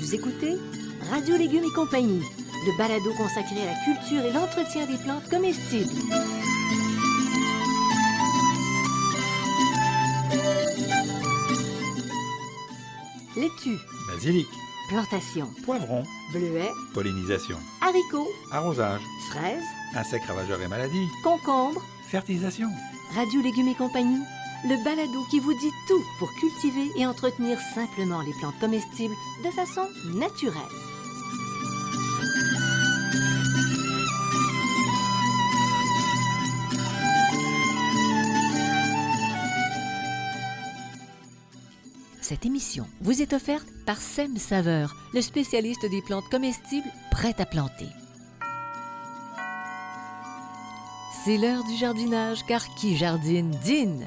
Vous écoutez Radio Légumes et compagnie, le balado consacré à la culture et l'entretien des plantes comestibles. Laitue, basilic, plantation, poivron, bleuets, pollinisation, haricots, arrosage, fraises, insectes ravageurs et maladies, concombres. fertilisation. Radio Légumes et compagnie, le balado qui vous dit tout pour cultiver et entretenir simplement les plantes comestibles de façon naturelle. Cette émission vous est offerte par Sem Saveur, le spécialiste des plantes comestibles prêtes à planter. C'est l'heure du jardinage, car qui jardine, dîne!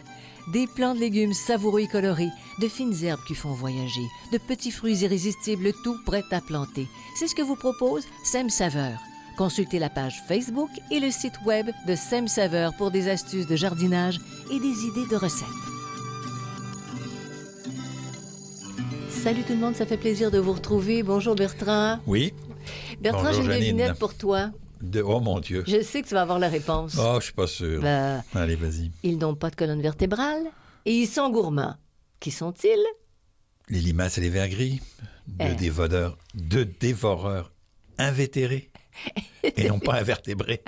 Des plants de légumes savoureux et colorés, de fines herbes qui font voyager, de petits fruits irrésistibles, tout prêt à planter. C'est ce que vous propose Sem Saveur. Consultez la page Facebook et le site web de Sem Saveur pour des astuces de jardinage et des idées de recettes. Salut tout le monde, ça fait plaisir de vous retrouver. Bonjour Bertrand. Oui. Bertrand, Bonjour, j'ai une Janine. devinette pour toi. Oh mon Dieu. Je sais que tu vas avoir la réponse. Oh, je suis pas sûr. Allez, vas-y. Ils n'ont pas de colonne vertébrale et ils sont gourmands. Qui sont-ils? Les limaces et les vers gris, deux dévoreurs invétérés et non pas invertébrés.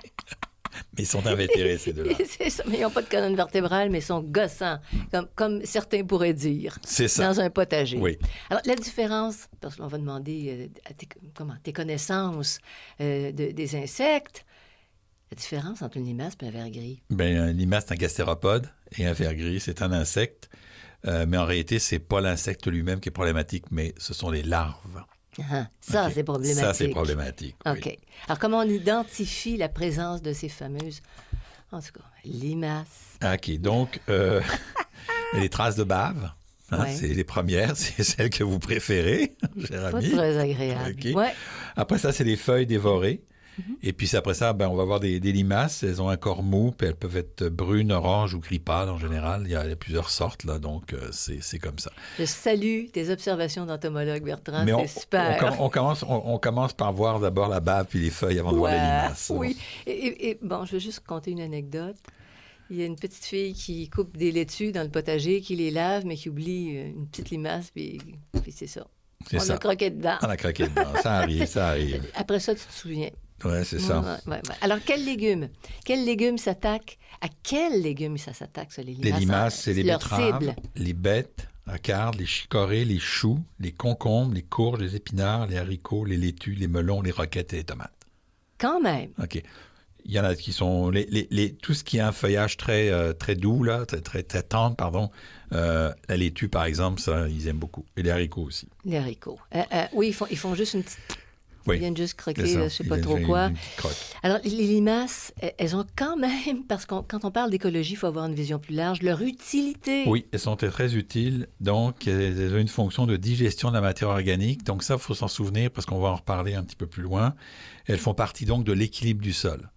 Mais ils sont invétérés, ces deux-là. C'est ça, mais ils n'ont pas de colonne vertébrale, mais ils sont gossants, comme certains pourraient dire. C'est ça. Dans un potager. Oui. Alors, la différence, parce qu'on va demander tes connaissances des insectes, la différence entre une limace et un ver gris. Ben, un limace, c'est un gastéropode et un ver gris, c'est un insecte. Mais en réalité, c'est pas l'insecte lui-même qui est problématique, mais ce sont les larves. Ça, Okay. c'est problématique. Ça, c'est problématique. OK. Oui. Alors, comment on identifie la présence de ces fameuses, en tout cas, limaces? OK. Donc, les traces de bave, Ouais. c'est les premières, c'est celles que vous préférez, cher Pas ami. très agréable. OK. Ouais. Après ça, c'est les feuilles dévorées. Et puis après ça, ben, on va avoir des limaces. Elles ont un corps mou, puis elles peuvent être brunes, oranges ou gris pâle en général. Il y a plusieurs sortes, là, donc c'est comme ça. Je salue tes observations d'entomologue, Bertrand. Mais C'est super. on commence par voir d'abord la bave puis les feuilles avant de voir les limaces. Oui. Et bon, je vais juste conter une anecdote. Il y a une petite fille qui coupe des laitues dans le potager, qui les lave, mais qui oublie une petite limace, puis c'est ça. C'est On ça. a croqué dedans. On a craqué dedans. Ça arrive, ça arrive. Après ça, tu te souviens. Ouais, c'est ça. Ouais. Alors, quel légume s'attaque? À quel légume ça s'attaque, ça, les limaces? Les limaces, c'est les leur betteraves, cible. les bêtes, la carde, les chicorées, les choux, les concombres, les courges, les épinards, les haricots, les laitues, les melons, les roquettes et les tomates. Quand même. OK. Il y en a qui sont... tout ce qui a un feuillage très doux, là, très tendre, pardon. La laitue, par exemple, ça, ils aiment beaucoup. Et les haricots aussi. Les haricots. Oui, ils font juste une petite... Oui. Ils viennent juste croquer, C'est ça. je ne sais pas Ils trop viennent quoi. une petite croque. Alors, les limaces, elles ont quand même, parce que quand on parle d'écologie, il faut avoir une vision plus large, leur utilité. Oui, elles sont très utiles. Donc, elles ont une fonction de digestion de la matière organique. Donc, ça, il faut s'en souvenir parce qu'on va en reparler un petit peu plus loin. Elles font partie donc de l'équilibre du sol.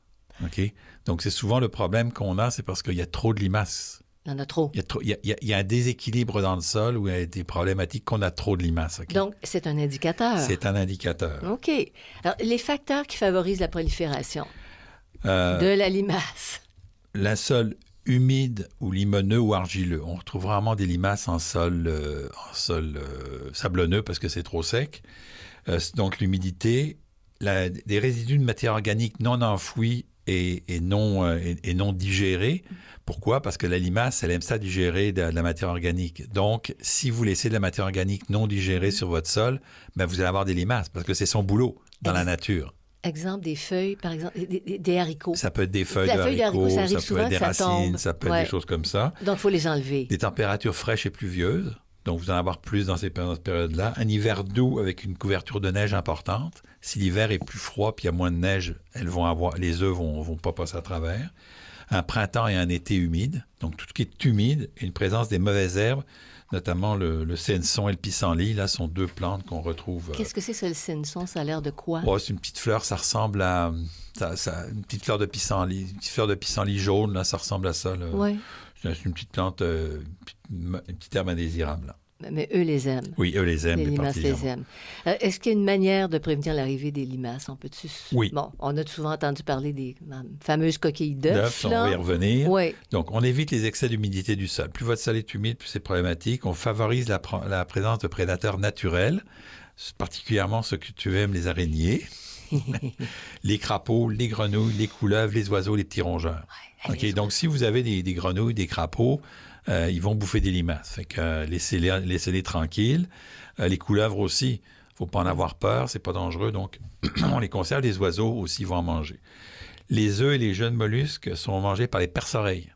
OK? Donc, c'est souvent le problème qu'on a, c'est parce qu'il y a trop de limaces. Il y en a trop. Il y a un déséquilibre dans le sol où il y a des problématiques qu'on a trop de limaces. OK? Donc, c'est un indicateur. C'est un indicateur. OK. Alors, les facteurs qui favorisent la prolifération de la limace. La sol humide ou limoneux ou argileux. On retrouve rarement des limaces en sol sablonneux parce que c'est trop sec. Donc, l'humidité, des résidus de matière organique non enfouis et non digérés. Pourquoi? Parce que la limace, elle aime ça digérer de la matière organique. Donc, si vous laissez de la matière organique non digérée sur votre sol, ben vous allez avoir des limaces parce que c'est son boulot dans la nature. Exemple, des feuilles, par exemple, des haricots. Ça peut être des feuilles La feuille de haricots, ça arrive ça peut souvent être des que ça racines, tombe. ça peut être des choses comme ça. Donc, il faut les enlever. Des températures fraîches et pluvieuses. Donc, vous en avoir plus dans ces périodes-là. Un hiver doux avec une couverture de neige importante. Si l'hiver est plus froid puis il y a moins de neige, les œufs vont pas passer à travers. Un printemps et un été humide. Donc, tout ce qui est humide, une présence des mauvaises herbes, notamment le senson et le pissenlit, là, sont deux plantes qu'on retrouve. Qu'est-ce que c'est, ça, le senson? Ça a l'air de quoi? Oh, c'est une petite fleur, ça ressemble à... une petite fleur de pissenlit. Une petite fleur de pissenlit jaune, là, ça ressemble à ça. Là. Oui. C'est une petite plante, une petite herbe indésirable. Là. Mais eux les aiment. Oui, eux les aiment, Les limaces les particulièrement. aiment. Est-ce qu'il y a une manière de prévenir l'arrivée des limaces? On peut-tu... Oui. Bon, on a souvent entendu parler des fameuses coquilles d'œufs. On va y revenir. Oui. Donc, on évite les excès d'humidité du sol. Plus votre sol est humide, plus c'est problématique. On favorise la présence de prédateurs naturels, particulièrement ceux que tu aimes, les araignées, les crapauds, les grenouilles, les couleuvres, les oiseaux, les petits rongeurs. Ouais, OK, donc si vous avez des grenouilles, des crapauds, ils vont bouffer des limaces. Fait que laissez-les tranquilles. Les couleuvres aussi, faut pas en avoir peur, c'est pas dangereux. Donc, on les conserve. Les oiseaux aussi vont en manger. Les œufs et les jeunes mollusques sont mangés par les perce-oreilles.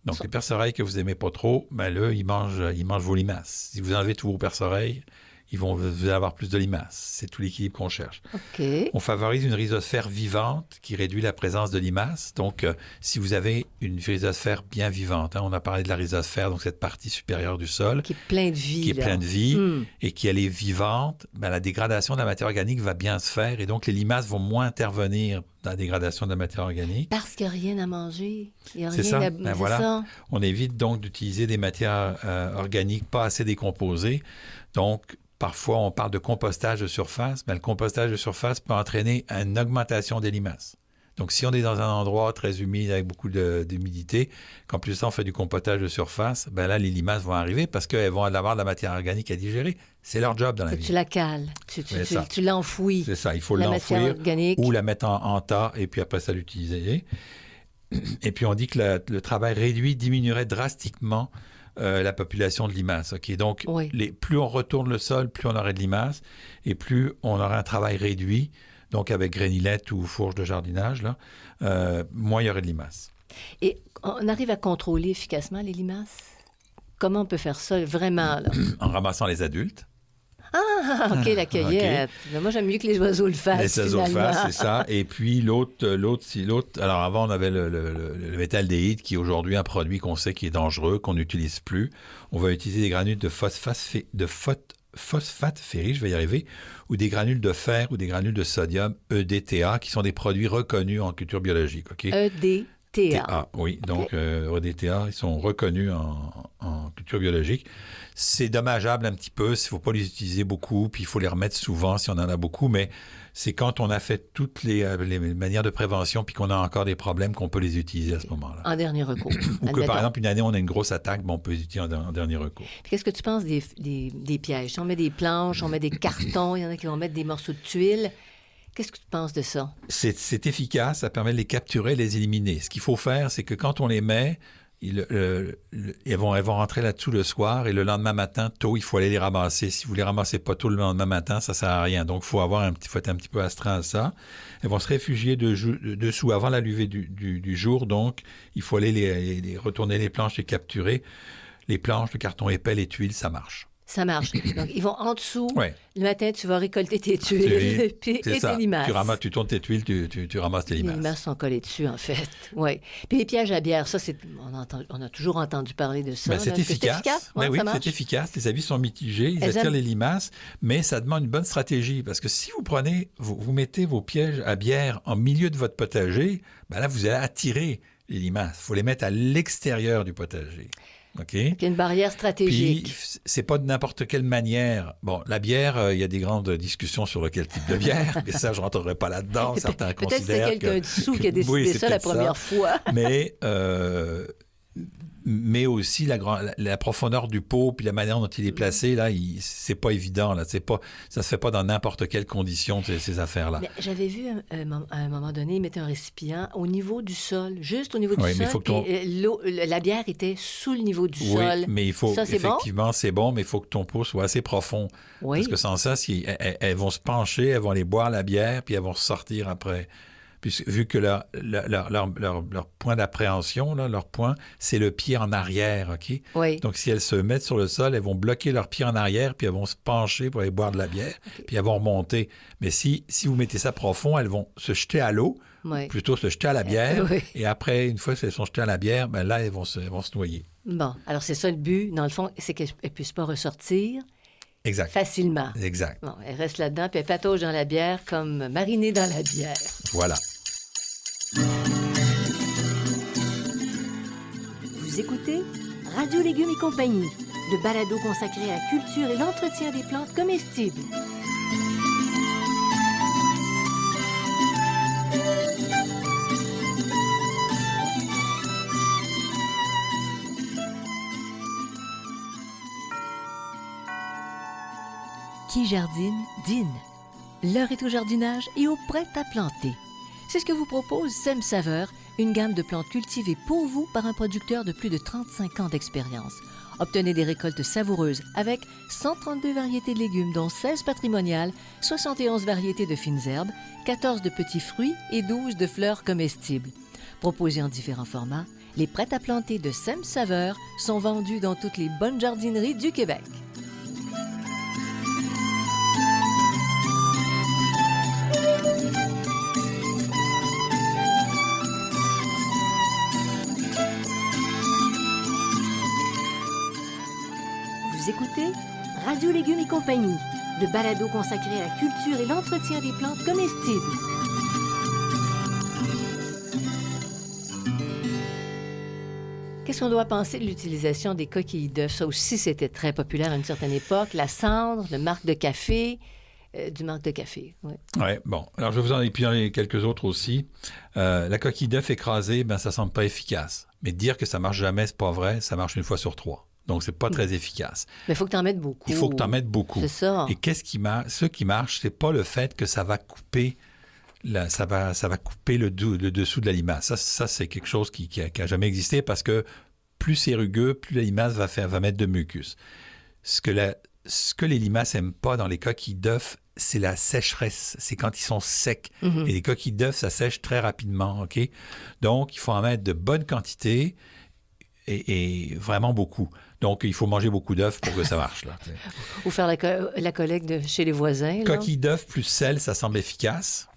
Donc, les perce-oreilles que vous aimez pas trop, ben là, ils mangent vos limaces. Si vous enlevez tous vos perce-oreilles, vous allez avoir plus de limaces. C'est tout l'équilibre qu'on cherche. OK. On favorise une rhizosphère vivante qui réduit la présence de limaces. Donc, si vous avez une rhizosphère bien vivante, on a parlé de la rhizosphère, donc cette partie supérieure du sol, Qui est plein de vie. qui est là. pleine de vie et qui elle est vivante, ben, la dégradation de la matière organique va bien se faire et donc les limaces vont moins intervenir dans la dégradation de la matière organique. Parce qu'il n'y a rien à manger. Il y a C'est rien ça. à... Ben c'est voilà. ça. On évite donc d'utiliser des matières organiques pas assez décomposées. Donc, parfois, on parle de compostage de surface, mais le compostage de surface peut entraîner une augmentation des limaces. Donc, si on est dans un endroit très humide avec beaucoup d'humidité, qu'en plus on fait du compostage de surface, ben là, les limaces vont arriver parce qu'elles vont avoir de la matière organique à digérer. C'est leur job dans la vie. Tu la cales. Tu l'enfouis. C'est ça, il faut La matière l'enfouir organique. ou la mettre en tas et puis après ça l'utiliser. Et puis on dit que le travail réduit diminuerait drastiquement la population de limaces. Okay? Donc, oui. Plus on retourne le sol, plus on aurait de limaces et plus on aurait un travail réduit. Donc, avec grénilette ou fourche de jardinage, là, moins il y aurait de limaces. Et on arrive à contrôler efficacement les limaces? Comment on peut faire ça vraiment, là? En ramassant les adultes. Ah, OK, la cueillette. Okay. Mais moi, j'aime mieux que les oiseaux le fassent, Les oiseaux le fassent, c'est ça. Et puis, l'autre... Alors, avant, on avait le méthaldéhyde, qui est aujourd'hui un produit qu'on sait qui est dangereux, qu'on n'utilise plus. On va utiliser des granules de phosphate ferrique, je vais y arriver, ou des granules de fer ou des granules de sodium, EDTA, qui sont des produits reconnus en culture biologique. Okay? EDTA. Oui. Donc, EDTA, ils sont reconnus en culture biologique. C'est dommageable un petit peu, il ne faut pas les utiliser beaucoup, puis il faut les remettre souvent si on en a beaucoup, mais c'est quand on a fait toutes les manières de prévention puis qu'on a encore des problèmes qu'on peut les utiliser à ce moment-là. En dernier recours. Ou que, par exemple, une année, on a une grosse attaque, on peut les utiliser en dernier recours. Puis qu'est-ce que tu penses des pièges? Si on met des planches, on met des cartons, il y en a qui vont mettre des morceaux de tuiles. Qu'est-ce que tu penses de ça? C'est efficace, ça permet de les capturer, de les éliminer. Ce qu'il faut faire, c'est que quand on les met, elles vont rentrer là-dessous le soir et le lendemain matin, tôt, il faut aller les ramasser. Si vous ne les ramassez pas tôt le lendemain matin, ça ne sert à rien. Donc, il faut être un petit peu astreint à ça. Elles vont se réfugier dessous avant la levée du jour. Donc, il faut aller retourner les planches et capturer. Les planches, le carton épais, les tuiles, ça marche. Ça marche. Donc, ils vont en dessous. Ouais. Le matin, tu vas récolter tes tuiles et tes limaces. Tu tournes tes tuiles, tu ramasses tes limaces. Les limaces sont collées dessus, en fait. Oui. Puis les pièges à bière, ça, on a toujours entendu parler de ça. Ben, c'est efficace. Ouais, oui, c'est efficace. Les avis sont mitigés. Ils attirent les limaces, mais ça demande une bonne stratégie. Parce que si vous mettez vos pièges à bière en milieu de votre potager, ben là, vous allez attirer les limaces. Il faut les mettre à l'extérieur du potager. OK? Il y a une barrière stratégique. Puis, c'est pas de n'importe quelle manière. Bon, la bière, il y a des grandes discussions sur quel type de bière, mais ça, je rentrerai pas là-dedans. Certains considèrent peut-être que c'est quelqu'un dessous qui a décidé ça la première fois. Mais aussi la profondeur du pot puis la manière dont il est placé, là, c'est pas évident. Là, ça se fait pas dans n'importe quelle condition, ces affaires-là. Mais j'avais vu à un moment donné, ils mettaient un récipient au niveau du sol, juste au niveau du sol, puis la bière était sous le niveau du sol. Oui, mais il faut, effectivement, c'est bon, mais il faut que ton pot soit assez profond. Oui. Parce que sans ça, elles vont se pencher, elles vont aller boire la bière, puis elles vont ressortir après. Puis, vu que leur point d'appréhension, là, leur point, c'est le pied en arrière, OK? Oui. Donc, si elles se mettent sur le sol, elles vont bloquer leur pied en arrière, puis elles vont se pencher pour aller boire de la bière, puis elles vont remonter. Mais si vous mettez ça profond, elles vont se jeter à l'eau, plutôt se jeter à la bière, et après, une fois qu'elles sont jetées à la bière, ben là, elles vont se noyer. Bon, alors c'est ça le but, dans le fond, c'est qu'elles ne puissent pas ressortir. Exact. Facilement. Exact. Bon, elle reste là-dedans, puis elle patauge dans la bière comme marinée dans la bière. Voilà. Vous écoutez Radio Légumes et compagnie, le balado consacré à la culture et l'entretien des plantes comestibles. Qui jardine, dîne. L'heure est au jardinage et au prêt à planter. C'est ce que vous propose Sème Saveur, une gamme de plantes cultivées pour vous par un producteur de plus de 35 ans d'expérience. Obtenez des récoltes savoureuses avec 132 variétés de légumes, dont 16 patrimoniales, 71 variétés de fines herbes, 14 de petits fruits et 12 de fleurs comestibles. Proposés en différents formats, les prêts à planter de Sème Saveur sont vendus dans toutes les bonnes jardineries du Québec. Vous écoutez Radio Légumes et compagnie, le balado consacré à la culture et l'entretien des plantes comestibles. Qu'est-ce qu'on doit penser de l'utilisation des coquilles d'œufs? Ça aussi, c'était très populaire à une certaine époque. La cendre, le marc de café, du marc de café, oui. Oui, bon. Alors, je vais vous en épiler quelques autres aussi. La coquille d'œuf écrasée, ça ne semble pas efficace. Mais dire que ça ne marche jamais, c'est pas vrai. Ça marche une fois sur 3. Donc, c'est pas très efficace. Mais il faut que tu en mettes beaucoup. Il faut que tu en mettes beaucoup. C'est ça. Et ce qui marche, c'est pas le fait que ça va couper ça va couper le dessous de la limace. Ça c'est quelque chose qui a jamais existé parce que plus c'est rugueux, plus la limace va mettre de mucus. Ce que les limaces n'aiment pas dans les coquilles d'œufs, c'est la sécheresse. C'est quand ils sont secs. Mm-hmm. Et les coquilles d'œufs, ça sèche très rapidement. OK? Donc, il faut en mettre de bonnes quantités et vraiment beaucoup. Donc, il faut manger beaucoup d'œufs pour que ça marche. Là, ou faire la collecte chez les voisins. Coquilles d'œufs plus sel, ça semble efficace.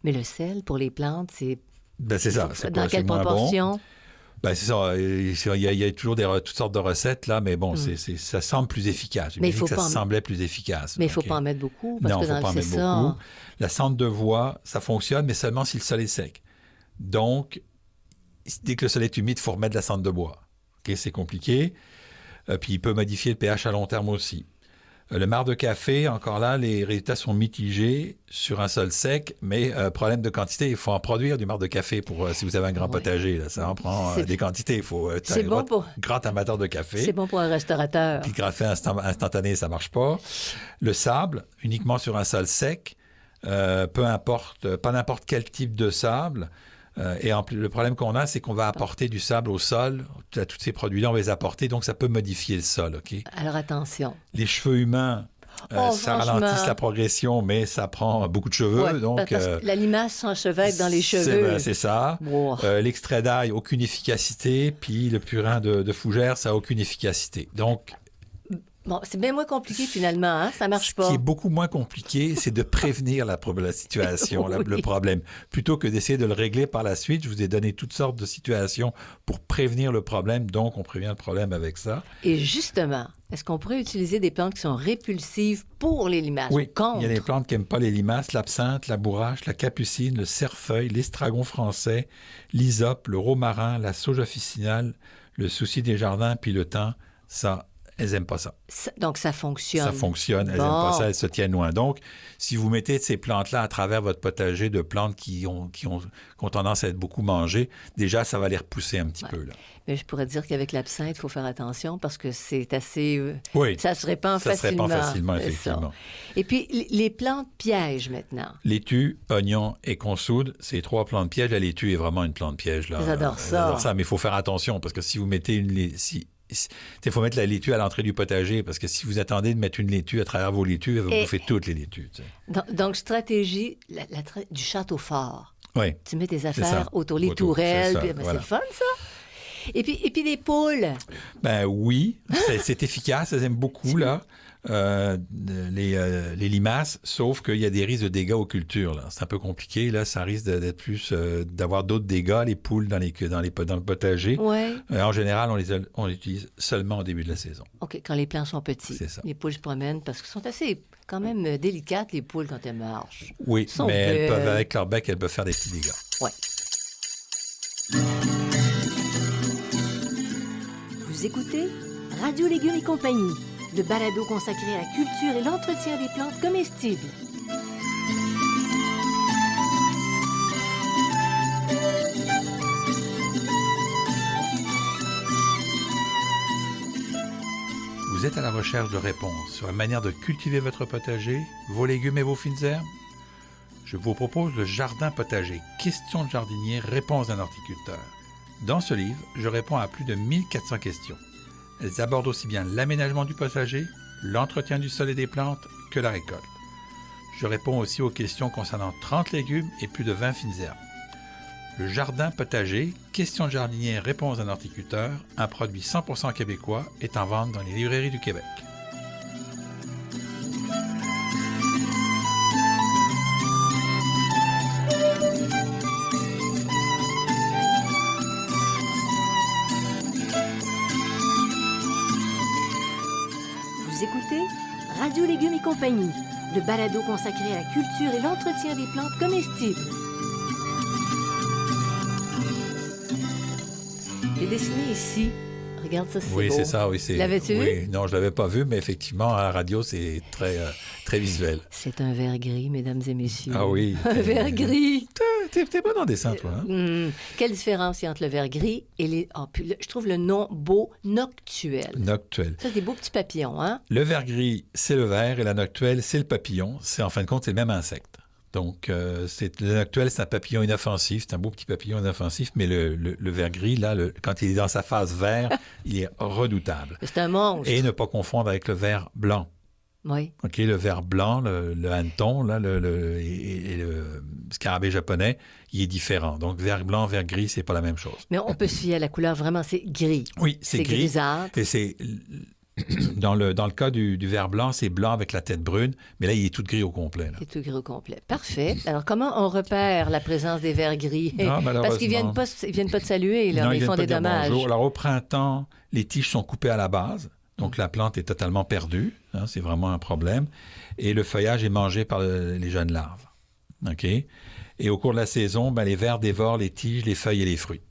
Mais le sel, pour les plantes, c'est... c'est ça. Dans quelle proportion? C'est ça. Il y a toujours toutes sortes de recettes, là, mais bon, ça semble plus efficace. Mais il faut que ça semblait plus efficace. Mais il ne faut pas en mettre beaucoup. Parce non, il ne faut pas en mettre beaucoup. Ça. La cendre de bois, ça fonctionne, mais seulement si le sol est sec. Donc, dès que le sol est humide, il faut remettre de la cendre de bois. Okay, c'est compliqué. Puis il peut modifier le pH à long terme aussi. Le marc de café, encore là, les résultats sont mitigés sur un sol sec, mais problème de quantité, il faut en produire du marc de café pour si vous avez un grand potager. Là, ça en prend des quantités. Il faut c'est bon pour grand amateur de café. C'est bon pour un restaurateur. Puis café instantané, ça marche pas. Le sable, uniquement sur un sol sec, peu importe, pas n'importe quel type de sable. Et le problème qu'on a, c'est qu'on va apporter du sable au sol. Tous ces produits-là, on va les apporter, donc ça peut modifier le sol. OK? Alors attention. Les cheveux humains, ça ralentit la progression, mais ça prend beaucoup de cheveux. Ouais, donc, parce que la limace s'enchevêtre dans les cheveux. C'est ça. Wow. L'extrait d'ail, aucune efficacité. Puis le purin de fougère, ça n'a aucune efficacité. Donc, bon, c'est bien moins compliqué finalement, hein? Ça marche pas. Ce qui est beaucoup moins compliqué, c'est de prévenir la situation, oui. Le problème. Plutôt que d'essayer de le régler par la suite, je vous ai donné toutes sortes de situations pour prévenir le problème, donc on prévient le problème avec ça. Et justement, est-ce qu'on pourrait utiliser des plantes qui sont répulsives pour les limaces? Oui, il y a des plantes qui n'aiment pas les limaces, l'absinthe, la bourrache, la capucine, le cerfeuil, l'estragon français, l'hysope, le romarin, la sauge officinale, le souci des jardins, puis le thym, ça... Elles n'aiment pas ça. Donc, ça fonctionne. Ça fonctionne. Elles n'aiment pas ça. Elles se tiennent loin. Donc, si vous mettez ces plantes-là à travers votre potager de plantes qui ont tendance à être beaucoup mangées, déjà, ça va les repousser un petit peu. Là. Mais je pourrais dire qu'avec l'absinthe, il faut faire attention parce que c'est assez... Oui. Ça se répand facilement. Ça se répand facilement, effectivement. Et puis, les plantes pièges maintenant. Laitue, oignon et consoude, c'est 3 plantes pièges. La laitue est vraiment une plante piège. Là. J'adore ça. J'adore ça, mais il faut faire attention parce que si vous mettez il faut mettre la laitue à l'entrée du potager parce que si vous attendez de mettre une laitue à travers vos laitues, elle va bouffer toutes les laitues. Donc, stratégie du château fort. Oui. Tu mets tes affaires autour des tourelles. C'est le fun, ça. Et puis les poules. Ben oui, c'est efficace. Elles aiment beaucoup, là. Les limaces, sauf qu'il y a des risques de dégâts aux cultures. Là. C'est un peu compliqué. Là. Ça risque d'être plus d'avoir d'autres dégâts, les poules dans le potager. Ouais. En général, on les utilise seulement au début de la saison. OK, quand les plants sont petits. C'est ça. Les poules se promènent parce qu'elles sont assez quand même délicates, les poules, quand elles marchent. Oui, mais elles peuvent, avec leur bec, elles peuvent faire des petits dégâts. Oui. Vous écoutez Radio Légumes et compagnie, le balado consacré à la culture et l'entretien des plantes comestibles. Vous êtes à la recherche de réponses sur la manière de cultiver votre potager, vos légumes et vos fines herbes? Je vous propose le Jardin potager, questions de jardinier, réponses d'un horticulteur. Dans ce livre, je réponds à plus de 1400 questions. Elles abordent aussi bien l'aménagement du potager, l'entretien du sol et des plantes que la récolte. Je réponds aussi aux questions concernant 30 légumes et plus de 20 fines herbes. Le Jardin potager, questions de jardinier, réponses d'un horticulteur, un produit 100% québécois, est en vente dans les librairies du Québec. Vous écoutez Radio Légumes et compagnie, le balado consacré à la culture et l'entretien des plantes comestibles. J'ai dessiné ici. Regarde ça, c'est Oui, beau. c'est ça, oui. L'avais-tu vu? Oui, non, je ne l'avais pas vu, mais effectivement, à la radio, c'est très visuel. C'est un verre gris, mesdames et messieurs. Ah oui. Un verre gris. T'es bon en dessin, toi. Hein? Quelle différence il y a entre le verre gris et les... Oh, puis je trouve le nom beau, noctuel. Noctuel. Ça, c'est des beaux petits papillons, hein? Le vert gris, c'est le vert, et la noctuelle, c'est le papillon. C'est, en fin de compte, c'est le même insecte. Donc, le noctuel, c'est un papillon inoffensif. C'est un beau petit papillon inoffensif, mais le vert gris, là, quand il est dans sa phase vert, il est redoutable. C'est un monstre. Et ne pas confondre avec le vert blanc. Oui. OK, le vert blanc, le hanneton, là, et le scarabée japonais, il est différent. Donc, vert blanc, vert gris, c'est pas la même chose. Mais on peut se fier à la couleur, vraiment, c'est gris. Oui, c'est gris. Grisâtre. Et c'est... Dans le cas du vert blanc, c'est blanc avec la tête brune, mais là, il est tout gris au complet. Là. C'est tout gris au complet. Parfait. Alors, comment on repère la présence des vers gris? Non, Parce qu'ils viennent pas te saluer, là, non, mais ils font des dommages. Bonjour. Alors, au printemps, les tiges sont coupées à la base, donc la plante est totalement perdue. Hein, c'est vraiment un problème. Et le feuillage est mangé par les jeunes larves. OK? Et au cours de la saison, les vers dévorent les tiges, les feuilles et les fruits.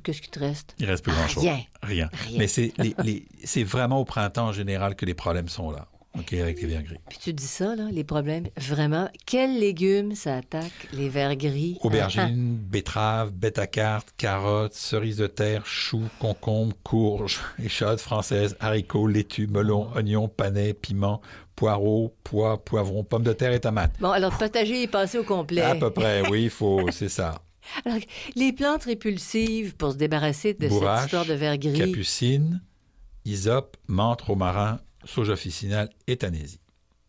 Qu'est-ce qui te reste? Il ne reste plus grand-chose. Rien. Mais c'est vraiment au printemps en général que les problèmes sont là, OK, avec les vers gris. Puis tu dis ça, là, les problèmes, vraiment. Quels légumes ça attaque, les vers gris? Aubergines, betteraves, bêta-cartes, carottes, cerises de terre, choux, concombres, courges, échalotes françaises, haricots, laitues, melons, oignons, panais, piments, poireaux, pois, poivrons, pommes de terre et tomates. Bon, alors le potager est passé au complet. À peu près, oui, c'est ça. Alors, les plantes répulsives pour se débarrasser de Bourrache, cette histoire de verre gris. capucine, hysope, menthe, romarin, sauge officinale et tanésie.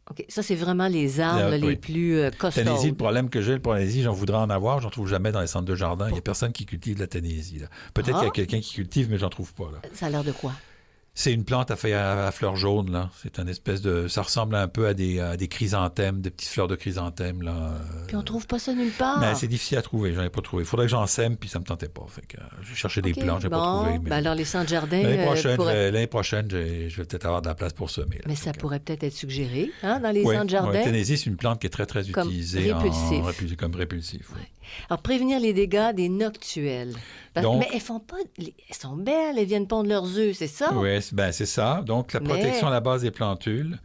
OK. Ça, c'est vraiment les arbres les plus costauds. Tanésie, le problème que j'ai pour la tanésie, j'en voudrais en avoir, j'en trouve jamais dans les centres de jardin. Il n'y a personne qui cultive de la tanésie. Là. Peut-être qu'il y a quelqu'un qui cultive, mais j'en trouve pas. Là. Ça a l'air de quoi? C'est une plante à fleurs jaunes, là. C'est une espèce de... Ça ressemble un peu à des chrysanthèmes, des petites fleurs de chrysanthèmes, là. Puis on trouve pas ça nulle part. Ben, c'est difficile à trouver, j'en ai pas trouvé. Il faudrait que j'en sème, puis ça me tentait pas. Fait que j'ai cherché des plantes, j'ai pas trouvé. Mais... Ben alors les centres de jardin... L'année prochaine, je vais peut-être avoir de la place pour semer. Là. Mais ça pourrait peut-être être suggéré, hein, dans les centres de jardin. La tanésie, c'est une plante qui est très, très utilisée comme répulsif. Oui. Alors, prévenir les dégâts des noctuelles. Donc, mais elles font pas... Elles sont belles, elles viennent pondre leurs œufs, c'est ça? Oui, c'est ça. Donc, la protection à la base des plantules,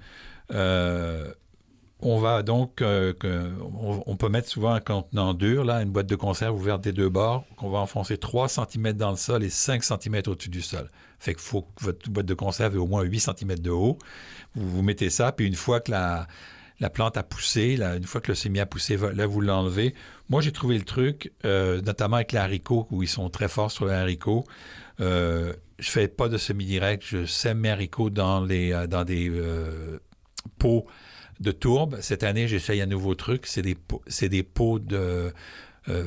on va donc... on peut mettre souvent un contenant dur, là, une boîte de conserve ouverte des deux bords, qu'on va enfoncer 3 cm dans le sol et 5 cm au-dessus du sol. Fait qu'il faut que votre boîte de conserve ait au moins 8 cm de haut. Vous mettez ça, puis une fois que la plante a poussé, une fois que le semis a poussé, là, vous l'enlevez. Moi, j'ai trouvé le truc, notamment avec les haricots, où ils sont très forts sur les haricots. Je fais pas de semis direct, je sème mes haricots dans des pots de tourbe. Cette année, j'essaye un nouveau truc, c'est des pots de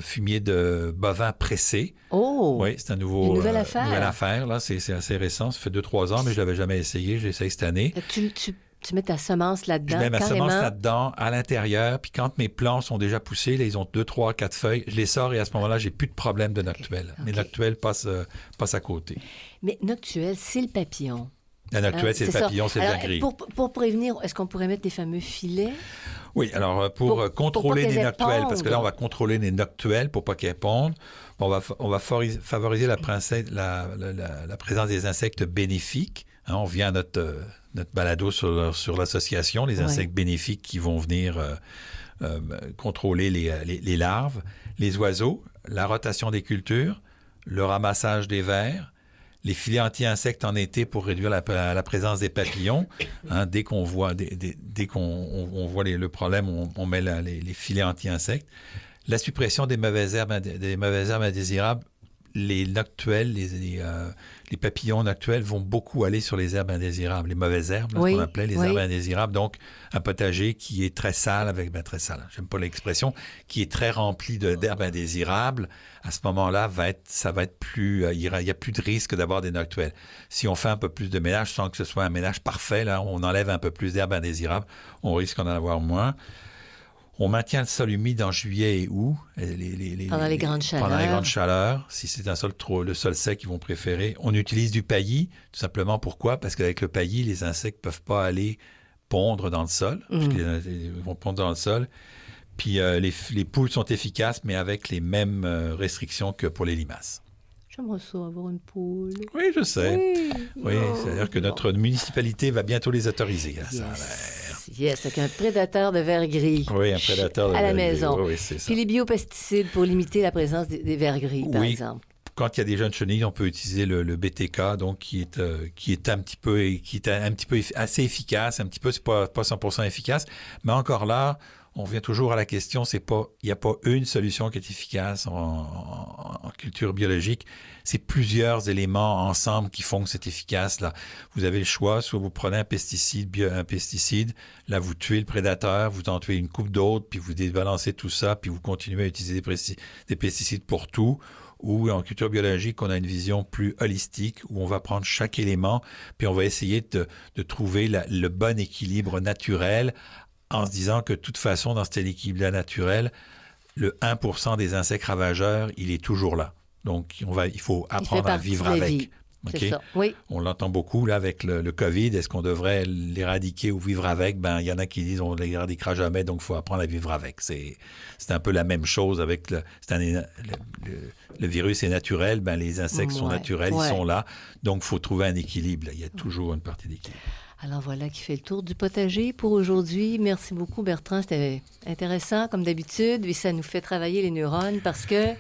fumier de bovin pressé. Oh! Oui, c'est une nouvelle affaire. Nouvelle affaire, là, c'est assez récent, ça fait 2-3 ans, mais je l'avais jamais essayé, j'ai essayé cette année. Tu mets ta semence là-dedans, je mets ma carrément. semence là-dedans, à l'intérieur, puis quand mes plants sont déjà poussés, là, ils ont 2, 3, 4 feuilles, je les sors et à ce moment-là, j'ai plus de problème de noctuelle. Okay. Mes noctuelles passent à côté. Mais noctuelle, c'est le papillon. La noctuelle, c'est le papillon, c'est le vert gris. Pour prévenir, est-ce qu'on pourrait mettre des fameux filets? Oui, alors pour contrôler les noctuelles, parce que là, on va contrôler les noctuelles pour pas qu'elles pondent, on va favoriser la présence des insectes bénéfiques. Hein, on vient à notre balado sur l'association, les insectes bénéfiques qui vont venir contrôler les larves, les oiseaux, la rotation des cultures, le ramassage des vers, les filets anti-insectes en été pour réduire la présence des papillons. Hein, dès qu'on voit, dès qu'on voit le problème, on met les filets anti-insectes. La suppression des mauvaises herbes indésirables. Les noctuels, les papillons noctuels vont beaucoup aller sur les herbes indésirables, les mauvaises herbes, là, qu'on appelait les herbes indésirables. Donc, un potager qui est très sale, très sale, j'aime pas l'expression, qui est très rempli d'herbes indésirables, à ce moment-là, ça va être plus, il y a plus de risque d'avoir des noctuels. Si on fait un peu plus de ménage, sans que ce soit un ménage parfait, là, on enlève un peu plus d'herbes indésirables, on risque d'en avoir moins. On maintient le sol humide en juillet et août. Pendant les grandes chaleurs. Si c'est un sol le sol sec, ils vont préférer. On utilise du paillis, tout simplement. Pourquoi? Parce qu'avec le paillis, les insectes ne peuvent pas aller pondre dans le sol. Parce qu'ils vont pondre dans le sol. Puis les poules sont efficaces, mais avec les mêmes restrictions que pour les limaces. J'aimerais ça avoir une poule. Oui, je sais. Oui, c'est-à-dire que notre municipalité va bientôt les autoriser. Hein, Yes, avec un prédateur de vers gris. Oui, un prédateur de vers gris. À la maison. Oui, c'est ça. Puis les biopesticides pour limiter la présence des vers gris, par exemple. Quand il y a des jeunes chenilles, on peut utiliser le BTK, donc qui est un petit peu assez efficace. Un petit peu, c'est pas 100% efficace, mais encore là, on revient toujours à la question, il n'y a pas une solution qui est efficace en culture biologique. C'est plusieurs éléments ensemble qui font que c'est efficace. Là, vous avez le choix, soit vous prenez un pesticide, là vous tuez le prédateur, vous en tuez une coupe d'autres, puis vous débalancez tout ça, puis vous continuez à utiliser des pesticides pour tout. Ou en culture biologique, on a une vision plus holistique, où on va prendre chaque élément, puis on va essayer de trouver le bon équilibre naturel, en se disant que de toute façon, dans cet équilibre naturel, le 1% des insectes ravageurs, il est toujours là. Donc, il faut apprendre à vivre avec. C'est ça, oui. On l'entend beaucoup là avec le COVID. Est-ce qu'on devrait l'éradiquer ou vivre avec? Ben, il y en a qui disent on ne l'éradiquera jamais, donc il faut apprendre à vivre avec. C'est un peu la même chose avec le virus est naturel, ben les insectes sont naturels, ils sont là. Donc, il faut trouver un équilibre. Là. Il y a toujours une partie d'équilibre. Alors voilà qui fait le tour du potager pour aujourd'hui. Merci beaucoup Bertrand, c'était intéressant comme d'habitude et ça nous fait travailler les neurones parce que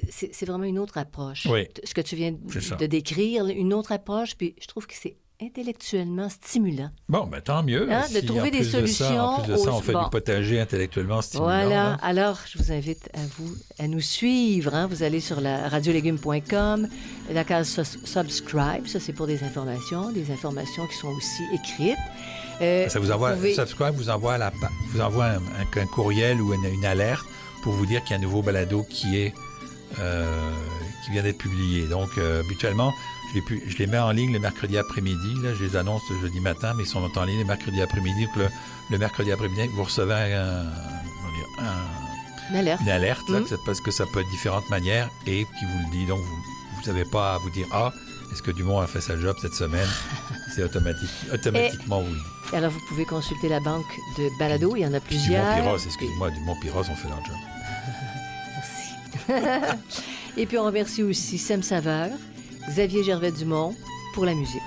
c'est vraiment une autre approche. Oui. Ce que tu viens de décrire, une autre approche, puis je trouve que c'est intellectuellement stimulant. Bon, ben tant mieux. Hein, de trouver des solutions. En plus de ça, on fait du potager intellectuellement stimulant. Voilà. Là. Alors, je vous invite à nous suivre. Hein. Vous allez sur la radiolégumes.com, la case Subscribe. Ça, c'est pour des informations qui sont aussi écrites. Ça vous envoie, Subscribe vous envoie un courriel ou une alerte pour vous dire qu'il y a un nouveau balado qui vient d'être publié. Donc, habituellement, je les mets en ligne le mercredi après-midi. Là, je les annonce le jeudi matin, mais ils sont en ligne le mercredi après-midi. Donc, le mercredi après-midi, vous recevez une alerte là, parce que ça peut être différentes manières et qui vous le dit. Donc, vous n'avez pas à vous dire « Ah, est-ce que Dumont a fait sa job cette semaine? » C'est automatiquement vous le dit. Alors, vous pouvez consulter la banque de balado. Il y en a plusieurs. Dumont-Piros ont fait leur job. Merci. Et puis, on remercie aussi Sem Saveur, Xavier Gervais-Dumont pour la musique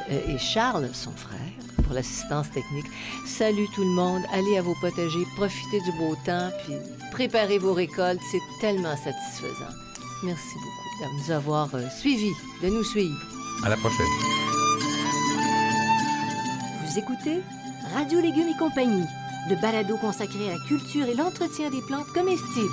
et Charles, son frère, pour l'assistance technique. Salut tout le monde, allez à vos potagers, profitez du beau temps, puis préparez vos récoltes, c'est tellement satisfaisant. Merci beaucoup de nous avoir suivis, de nous suivre. À la prochaine. Vous écoutez Radio Légumes et compagnie, le balado consacré à la culture et l'entretien des plantes comestibles.